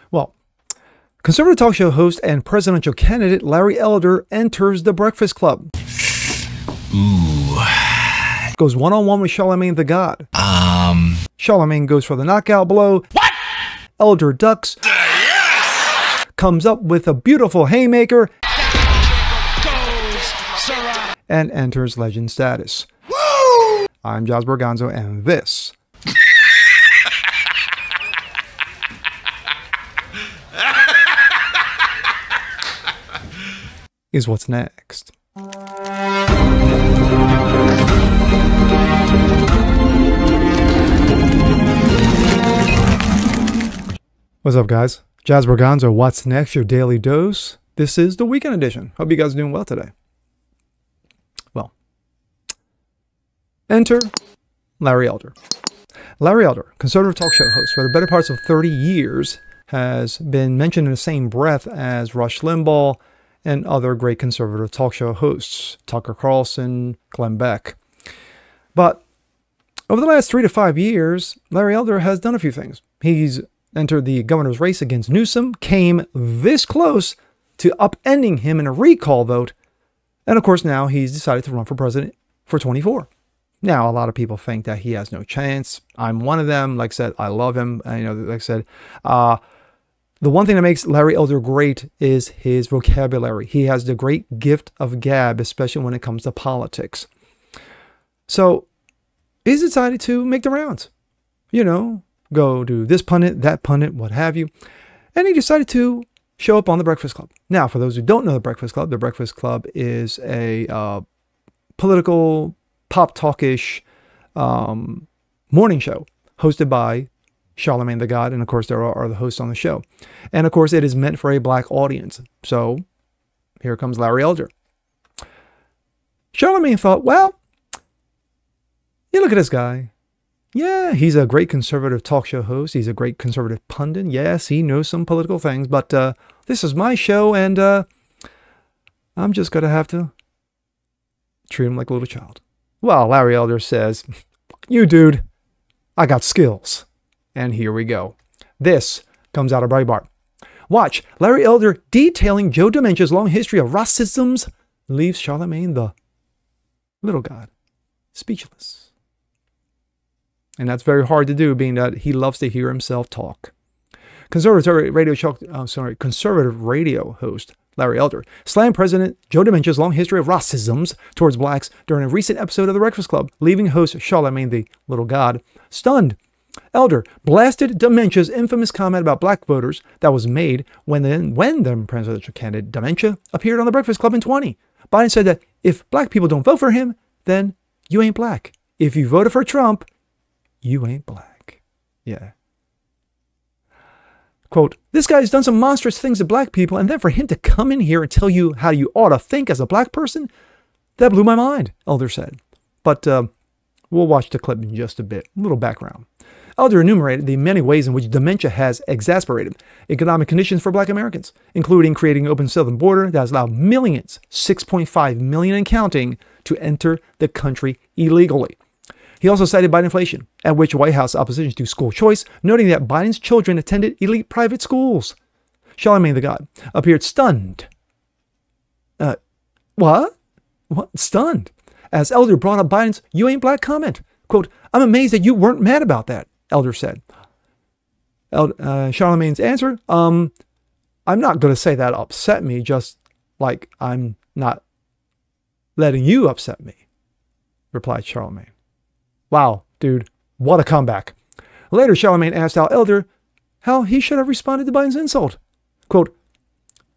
Well, conservative talk show host and presidential candidate Larry Elder enters the Breakfast Club. Ooh. Goes one-on-one with Charlamagne the God. Charlamagne goes for the knockout blow. What? Elder ducks. Yes! Comes up with a beautiful haymaker. And enters legend status. Woo! I'm Joz Berganzo, and this is what's next. What's up, guys? Joz Berganzo, what's next? Your daily dose. This is the weekend edition. Hope you guys are doing well today. Well, enter Larry Elder. Larry Elder, conservative talk show host for the better parts of 30 years, has been mentioned in the same breath as Rush Limbaugh and other great conservative talk show hosts, Tucker Carlson, Glenn Beck. But over the last 3 to 5 years, Larry Elder has done a few things. He's entered the governor's race against Newsom, came this close to upending him in a recall vote, and of course now he's decided to run for president for 24. Now, a lot of people think that he has no chance. I'm one of them. Like I said, I love him. Like I said, the one thing that makes Larry Elder great is his vocabulary. He has the great gift of gab, especially when it comes to politics. So he's decided to make the rounds. You know, go do this pundit, that pundit, what have you. And he decided to show up on The Breakfast Club. Now, for those who don't know The Breakfast Club is a political, pop talkish morning show hosted by Charlamagne the God. And of course, there are the hosts on the show. And of course, it is meant for a black audience. So here comes Larry Elder. Charlamagne thought, well, you look at this guy. Yeah, he's a great conservative talk show host. He's a great conservative pundit. Yes, he knows some political things, but this is my show, and I'm just going to have to treat him like a little child. Well, Larry Elder says, you dude, I got skills. And here we go. This comes out of Breitbart. Watch, Larry Elder detailing Joe Dementia's long history of racisms leaves Charlamagne the little god speechless. And that's very hard to do, being that he loves to hear himself talk. Conservative radio host Larry Elder slammed President Joe Dementia's long history of racisms towards blacks during a recent episode of The Breakfast Club, leaving host Charlamagne the little god stunned. Elder blasted Dementia's infamous comment about black voters that was made when the presidential candidate Dementia appeared on The Breakfast Club in 2020. Biden said that if black people don't vote for him, then you ain't black. If you voted for Trump, you ain't black. Yeah. Quote, this guy's done some monstrous things to black people, and then for him to come in here and tell you how you ought to think as a black person, that blew my mind, Elder said. But we'll watch the clip in just a bit. A little background. Elder enumerated the many ways in which dementia has exacerbated economic conditions for black Americans, including creating an open southern border that has allowed millions, 6.5 million and counting, to enter the country illegally. He also cited Biden inflation, at which White House opposition to school choice, noting that Biden's children attended elite private schools. Charlamagne the God appeared stunned. What? Stunned. As Elder brought up Biden's "you ain't black" comment. Quote, I'm amazed that you weren't mad about that, Elder said. Charlamagne's answer, I'm not going to say that upset me, just like I'm not letting you upset me, replied Charlamagne. Wow, dude, what a comeback. Later, Charlamagne asked Elder how he should have responded to Biden's insult. Quote,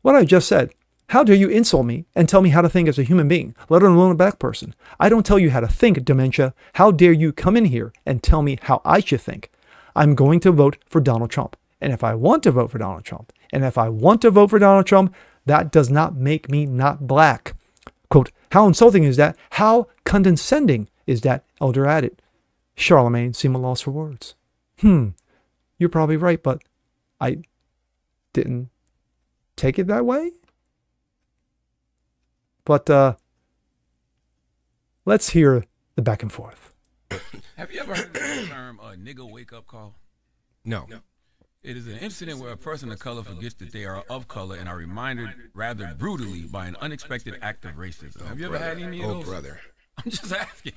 what I just said, how dare you insult me and tell me how to think as a human being, let alone a black person? I don't tell you how to think, Dementia. How dare you come in here and tell me how I should think? I'm going to vote for Donald Trump. And if I want to vote for Donald Trump, that does not make me not black. Quote, how insulting is that? How condescending is that? Elder added. Charlamagne seemed at loss for words. You're probably right, but I didn't take it that way. But let's hear the back and forth. Have you ever heard the term nigga wake up call? No. It is an incident where a person of color forgets that they are of color and are reminded rather brutally by an unexpected act of racism. Have you ever had any of those? Oh, brother. I'm just asking.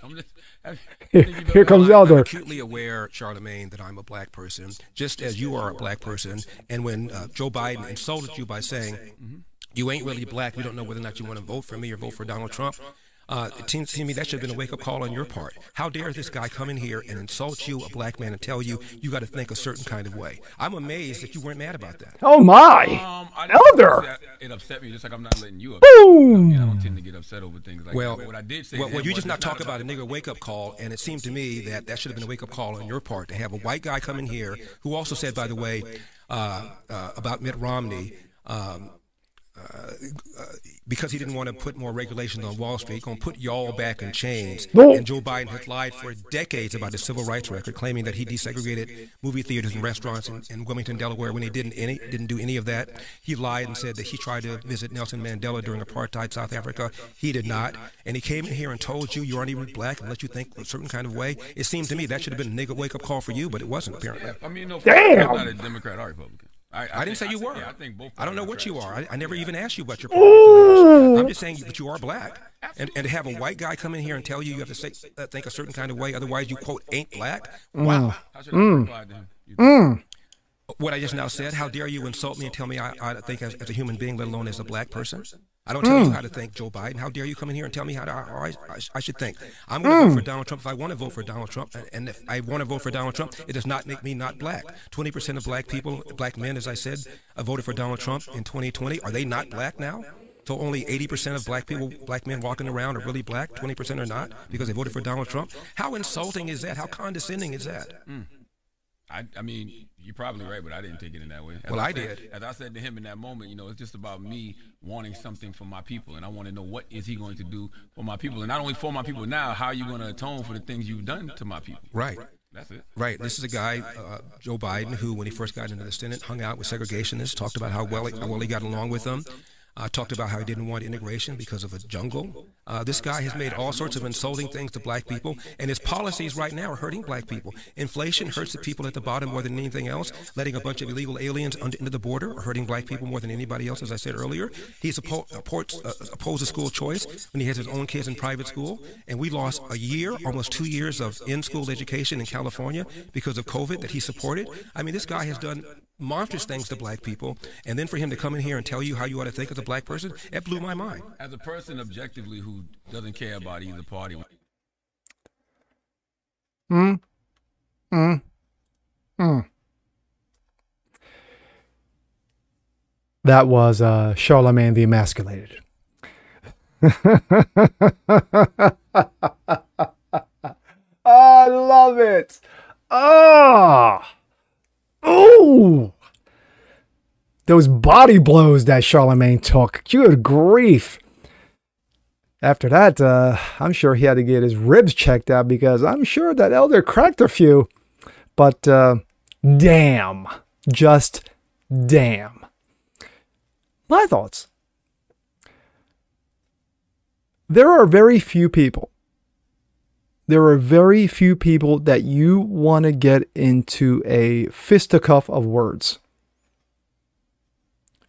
Here comes Elder. I'm acutely aware, Charlemagne, that I'm a black person, just as you are a black person. And when Joe Biden insulted you by saying, you ain't really black, we don't know whether or not you want to vote for me or vote for Donald Trump, it seems to me that should have been a wake-up call on your part. How dare this guy come in here and insult you, a black man, and tell you you got to think a certain kind of way? I'm amazed that you weren't mad about that. Oh my, Elder! It upset me just like I'm not letting you upset. Boom! I don't tend to get upset over things like that. But what I did say. Well, you just not talk about a nigger wake-up call, and it seemed to me that that should have been a wake-up call on your part to have a white guy come in here who also said, by the way, about Mitt Romney. Because he didn't want to put more regulations on Wall Street, going to put y'all back in chains. No. And Joe Biden had lied for decades about his civil rights record, claiming that he desegregated movie theaters and restaurants in Wilmington, Delaware, when he didn't do any of that. He lied and said that he tried to visit Nelson Mandela during apartheid South Africa. He did not. And he came in here and told you aren't even black and let you think a certain kind of way. It seemed to me that should have been a nigga wake-up call for you, but it wasn't, apparently. I mean, no, Damn. I'm not a Democrat or Republican. I didn't say you were. Yeah, I think both. I don't know what you are. I never even asked you about your politics. I'm just saying that you are black. And to have a white guy come in here and tell you have to say, think a certain kind of way, otherwise you, quote, ain't black? Wow. How should I reply to him? What I just now said, how dare you insult me and tell me I think as a human being, let alone as a black person? I don't tell you how to think, Joe Biden. How dare you come in here and tell me how I should think? I'm going to vote for Donald Trump if I want to vote for Donald Trump. And if I want to vote for Donald Trump, it does not make me not black. 20% of black people, black men, as I said, voted for Donald Trump in 2020. Are they not black now? So only 80% of black people, black men walking around are really black, 20% are not because they voted for Donald Trump? How insulting is that? How condescending is that? I mean, you're probably right, but I didn't take it in that way. Well, I did. As I said to him in that moment, it's just about me wanting something for my people, and I want to know what is he going to do for my people, and not only for my people now, how are you going to atone for the things you've done to my people? Right. That's it. Right. This is a guy, Joe Biden, who, when he first got into the Senate, hung out with segregationists, talked about how well he got along with them. Talked about how he didn't want integration because of a jungle. This guy has made all sorts of insulting things to black people, and his policies right now are hurting black people. Inflation hurts the people at the bottom more than anything else. Letting a bunch of illegal aliens into the border are hurting black people more than anybody else, as I said earlier. He's opposed school choice when he has his own kids in private school, and we lost a year, almost 2 years of in-school education in California because of COVID that he supported. I mean, this guy has done monstrous things to black people, and then for him to come in here and tell you how you ought to think as a black person, it blew my mind. As a person objectively who doesn't care about either party. That was Charlemagne the Emasculated. I love it. Oh, those body blows that Charlemagne took. Good grief. After that, I'm sure he had to get his ribs checked out because I'm sure that Elder cracked a few. But damn. Just damn. My thoughts. There are very few people. There are very few people that you want to get into a fisticuff of words.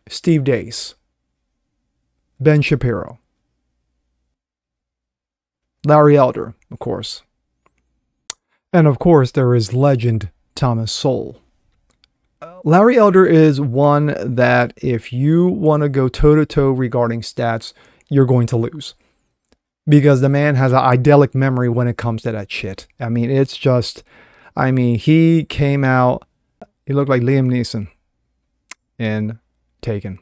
Steve Deace, Ben Shapiro, Larry Elder, of course. And of course, there is legend Thomas Sowell. Larry Elder is one that if you want to go toe-to-toe regarding stats, you're going to lose. Because the man has an idyllic memory when it comes to that shit. I mean, it's just, he came out, he looked like Liam Neeson in Taken.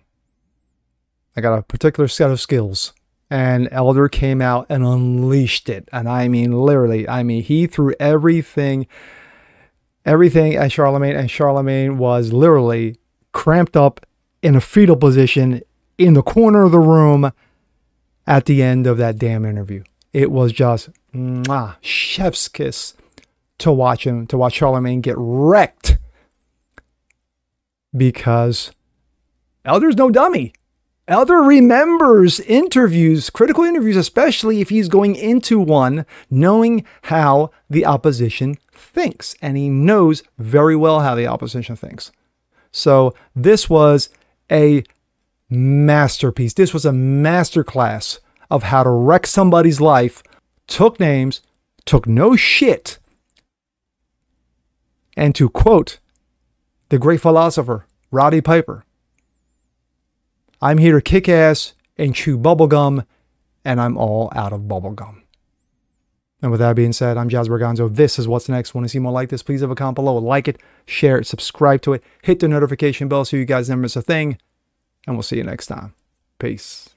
I got a particular set of skills. And Elder came out and unleashed it. And I mean, literally, he threw everything at Charlemagne. And Charlemagne was literally cramped up in a fetal position in the corner of the room at the end of that damn interview. It was just chef's kiss to watch Charlemagne get wrecked. Because Elder's no dummy. Elder remembers interviews, critical interviews, especially if he's going into one, knowing how the opposition thinks. And he knows very well how the opposition thinks. So this was a masterpiece. This was a masterclass of how to wreck somebody's life, took names, took no shit, and to quote the great philosopher Roddy Piper, I'm here to kick ass and chew bubblegum, and I'm all out of bubblegum. And with that being said, I'm Jazz Berganzo. This is What's Next. Want to see more like this? Please have a comment below. Like it, share it, subscribe to it, hit the notification bell so you guys never miss a thing. And we'll see you next time. Peace.